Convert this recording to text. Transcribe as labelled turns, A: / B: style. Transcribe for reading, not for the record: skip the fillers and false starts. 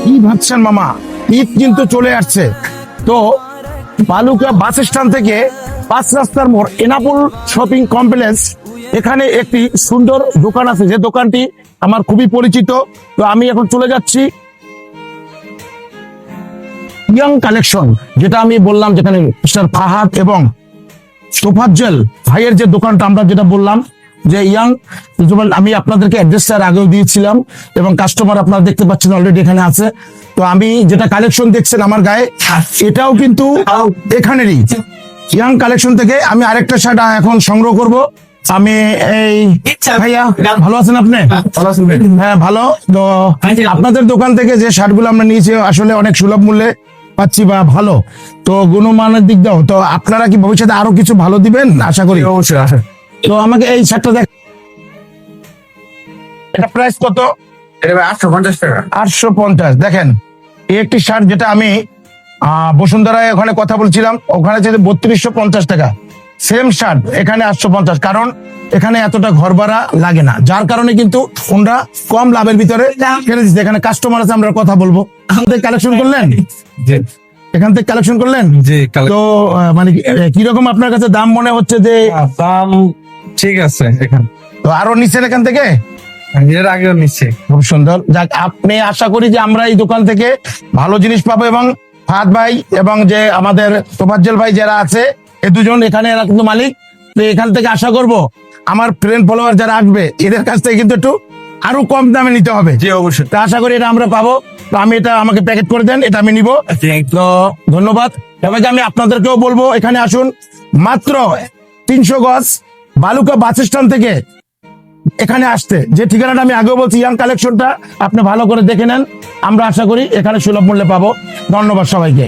A: কি ভাবছেন মামা, ঈদ কিন্তু চলে আসছে। তো বালুকা বাস স্ট্যান্ড থেকে 5 রাস্তার মোড় এনাপুল শপিং কমপ্লেক্স, এখানে একটি সুন্দর দোকান আছে, যে দোকানটি আমার খুবই পরিচিত। তো আমি এখন চলে যাচ্ছি ইয়াং কালেকশন, যেটা আমি বললাম, যেখানে মিস্টার ফাহাদ এবং তোফাজ্জল ভাইয়ের যে দোকানটা আমরা যেটা বললাম যে ইয়াং, আমি আপনাদেরকে অ্যাড্রেসটা আগেও দিয়েছিলাম এবং কাস্টমার আপনারা দেখতে পাচ্ছেন অলরেডি এখানে আছে। তো আমি যেটা কালেকশন দেখছেন আমার গায়ে, এটাও কিন্তু এখানেরই ইয়াং কালেকশন থেকে আমি আরেকটা শার্ট এখন সংগ্রহ করব। আমি এই ভাইয়া, ভালো আছেন আপনি? হ্যাঁ ভালো। তো আপনাদের দোকান থেকে যে শার্টগুলো আমরা নিয়েছি আসলে অনেক সুলভ মূল্যে পাচ্ছি বা ভালো, তো গুণমানের দিক দাও। তো আপনারা কি ভবিষ্যতে আরো কিছু ভালো দিবেন আশা করি?
B: অবশ্যই।
A: তো আমাকে এই শার্টটা দেখ, এটা প্রাইস কত?
B: এটা ভাই 850 টাকা।
A: 850। দেখেন, এই একটি শার্ট যেটা আমি বসুন্ধরায় ওখানে কথা বলছিলাম, ওখানে যে 3250 টাকা, সেম শার্ট এখানে 850, কারণ এখানে এতটা ঘর ভাড়া লাগে না, যার কারণে কিন্তু ওনারা কম লাভের ভিতরে ফেলে দিচ্ছে। এখানে কাস্টমার আছে, আমরা কথা বলবো। এখান থেকে কালেকশন করলেন? এখান থেকে কালেকশন করলেন?
B: জি।
A: তো মানে কিরকম আপনার কাছে দাম মনে হচ্ছে? যে
B: দাম ঠিক আছে এখানে।
A: তো আরো নিচ্ছেন এখান থেকে?
B: এর আগেও নিচ্ছি।
A: খুব সুন্দর। যাক, আপনি আশা করি যে আমরা এই দোকান থেকে ভালো জিনিস পাবো, এবং ফাহাদ ভাই এবং যে আমাদের তোফাজ্জল ভাই যারা আছে, এই দুজন এখানে, এরা কিন্তু মালিক। তো এখান থেকে আশা করব আমার ফ্রেন্ড ফলোয়ার যারা আসবে, এদের কাছ থেকে কিন্তু একটু আরো কম দামে নিতে হবে।
B: জি অবশ্যই।
A: তো আশা করি এটা আমরা পাবো। তো আমি এটা, আমাকে প্যাকেট করে দেন, এটা আমি নিব। তো ধন্যবাদ সবাইকে। আমি আপনাদেরকেও বলবো এখানে আসুন, মাত্র 300 গজ বালুকা বাস স্ট্যান্ড থেকে এখানে আসতে। যে ঠিকানাটা আমি আগেও বলছি, ইয়াং কালেকশনটা আপনি ভালো করে দেখে নেন। আমরা আশা করি এখানে সুলভ মূল্যে পাবো। ধন্যবাদ সবাইকে।